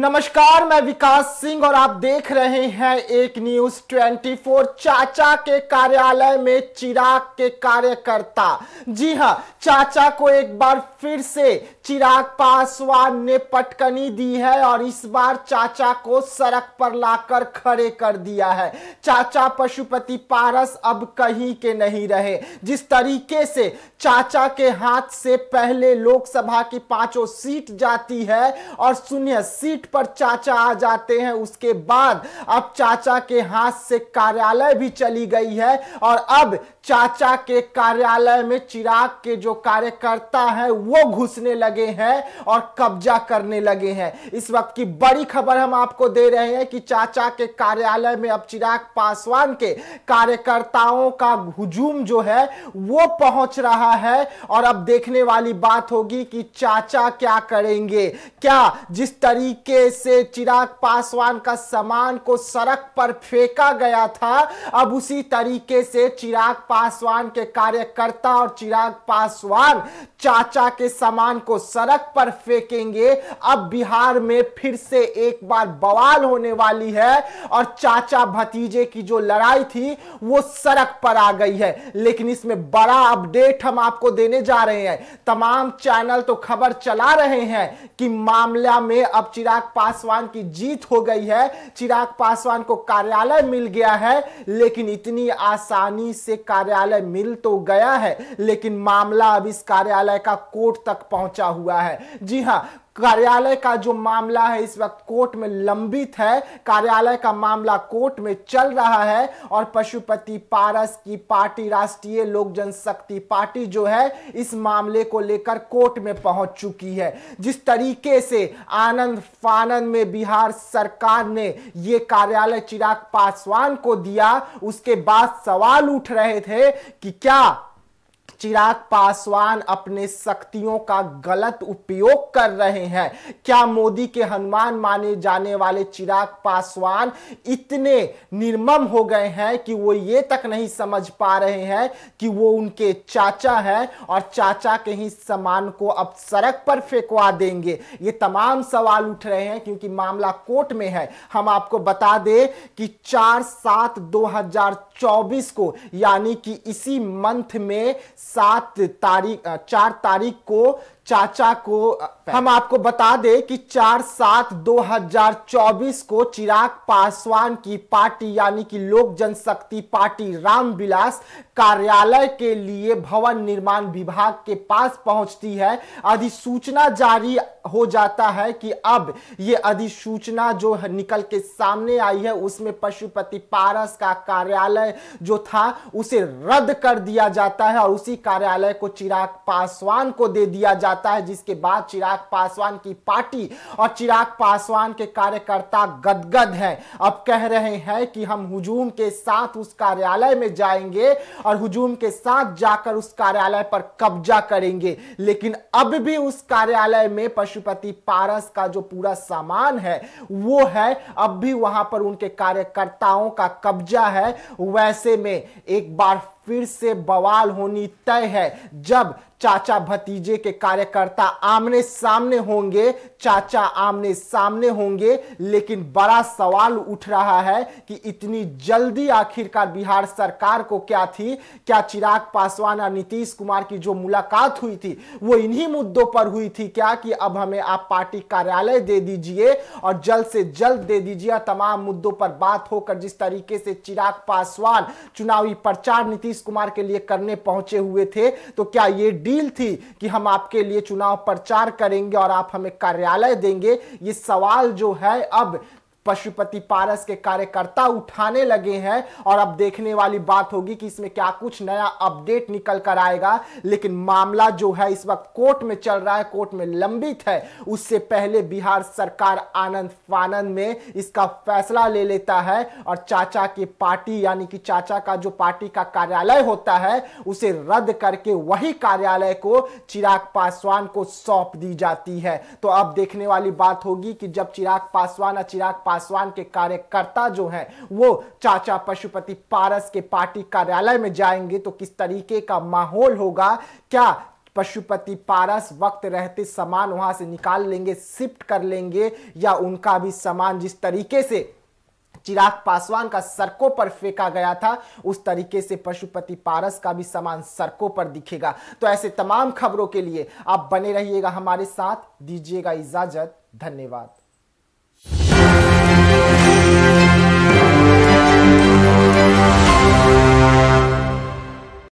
नमस्कार, मैं विकास सिंह और आप देख रहे हैं एक न्यूज 24। चाचा के कार्यालय में चिराग के कार्यकर्ता। जी हां, चाचा को एक बार फिर से चिराग पासवान ने पटकनी दी है और इस बार चाचा को सड़क पर लाकर खड़े कर दिया है। चाचा पशुपति पारस अब कहीं के नहीं रहे। जिस तरीके से चाचा के हाथ से पहले लोकसभा की 5 सीट जाती है और 0 सीट पर चाचा आ जाते हैं, उसके बाद अब चाचा के हाथ से कार्यालय भी चली गई है और अब चाचा के कार्यालय में चिराग के जो कार्यकर्ता हैं वो घुसने लगे हैं और कब्जा करने लगे हैं। इस वक्त की बड़ी खबर हम आपको दे रहे हैं कि चाचा के कार्यालय में अब चिराग पासवान के कार्यकर्ताओं का हुजूम जो है वो पहुंच रहा है और अब देखने वाली बात होगी कि चाचा क्या करेंगे। क्या जिस तरीके से चिराग पासवान का सामान को सड़क पर फेंका गया था, अब उसी तरीके से चिराग पासवान के कार्यकर्ता और चिराग पासवान चाचा के सामान को सड़क पर फेंकेंगे। अब बिहार में फिर से एक बार बवाल होने वाली है और चाचा भतीजे की जो लड़ाई थी वो सड़क पर आ गई है। लेकिन इसमें बड़ा अपडेट हम आपको देने जा रहे हैं। तमाम चैनल तो खबर चला रहे हैं कि मामला में अब चिराग पासवान की जीत हो गई है, चिराग पासवान को कार्यालय मिल गया है। लेकिन इतनी आसानी से कार्यालय मिल तो गया है, लेकिन मामला अब इस कार्यालय का कोर्ट तक पहुंचा हुआ है। जी हां, कार्यालय का जो मामला है इस वक्त कोर्ट में लंबित है। कार्यालय का मामला कोर्ट में चल रहा है और पशुपति पारस की पार्टी राष्ट्रीय लोक जनशक्ति पार्टी जो है इस मामले को लेकर कोर्ट में पहुंच चुकी है। जिस तरीके से आनंद फानंद में बिहार सरकार ने ये कार्यालय चिराग पासवान को दिया, उसके बाद सवाल उठ रहे थे कि क्या चिराग पासवान अपने शक्तियों का गलत उपयोग कर रहे हैं। क्या मोदी के हनुमान माने जाने वाले चिराग पासवान इतने निर्मम हो गए हैं कि वो ये तक नहीं समझ पा रहे हैं कि वो उनके चाचा हैं और चाचा के ही सामान को अब सड़क पर फेंकवा देंगे। ये तमाम सवाल उठ रहे हैं क्योंकि मामला कोर्ट में है। हम आपको बता दें कि 4/7/2024 को, यानी कि इसी मंथ में 4 तारीख को चाचा को, हम आपको बता दें कि 4/7/2024 को चिराग पासवान की पार्टी यानी कि लोक जनशक्ति पार्टी रामविलास कार्यालय के लिए भवन निर्माण विभाग के पास पहुंचती है। अधिसूचना जारी हो जाता है कि अब ये अधिसूचना जो निकल के सामने आई है उसमें पशुपति पारस का कार्यालय जो था उसे रद्द कर दिया जाता है और उसी कार्यालय को चिराग पासवान को दे दिया जाता है। जिसके बाद चिराग पासवान की पार्टी और चिराग पासवान के कार्यकर्ता गदगद हैं। अब कह रहे हैं कि हम हुजूम के साथ उस कार्यालय में जाएंगे और हुजूम के साथ जाकर उस कार्यालय पर कब्जा करेंगे। लेकिन अब भी उस कार्यालय में पशुपति पारस का जो पूरा सामान है वो है, अब भी वहां पर उनके कार्यकर्ताओं का कब्जा है। वैसे में एक बार फिर से बवाल होनी तय है जब चाचा भतीजे के कार्यकर्ता आमने सामने होंगे, चाचा आमने सामने होंगे। लेकिन बड़ा सवाल उठ रहा है कि इतनी जल्दी आखिरकार बिहार सरकार को क्या थी? क्या चिराग पासवान और नीतीश कुमार की जो मुलाकात हुई थी वो इन्हीं मुद्दों पर हुई थी क्या कि अब हमें आप पार्टी कार्यालय दे दीजिए और जल्द से जल्द दे दीजिए। तमाम मुद्दों पर बात होकर जिस तरीके से चिराग पासवान चुनावी प्रचार नीतीश कुमार के लिए करने पहुंचे हुए थे, तो क्या ये डील थी कि हम आपके लिए चुनाव प्रचार करेंगे और आप हमें कार्यालय देंगे? ये सवाल जो है अब पशुपति पारस के कार्यकर्ता उठाने लगे हैं और अब देखने वाली बात होगी कि इसमें क्या कुछ नया अपडेट निकल कर आएगा। लेकिन मामला जो है इस वक्त कोर्ट में चल रहा है, कोर्ट में लंबित है। उससे पहले बिहार सरकार आनंद फानंद में इसका फैसला ले लेता है और चाचा की पार्टी यानी कि चाचा का जो पार्टी का कार्यालय होता है उसे रद्द करके वही कार्यालय को चिराग पासवान को सौंप दी जाती है। तो अब देखने वाली बात होगी कि जब चिराग पासवान और चिराग पासवान के कार्यकर्ता जो हैं वो चाचा पशुपति पारस के पार्टी कार्यालय में जाएंगे तो किस तरीके का माहौल होगा। क्या पशुपति पारस वक्त रहते सामान वहां से निकाल लेंगे, शिफ्ट कर लेंगे, या उनका भी सामान जिस तरीके से चिराग पासवान का सड़कों पर फेंका गया था उस तरीके से पशुपति पारस का भी सामान सड़कों पर दिखेगा। तो ऐसे तमाम खबरों के लिए आप बने रहिएगा हमारे साथ। दीजिएगा इजाजत, धन्यवाद।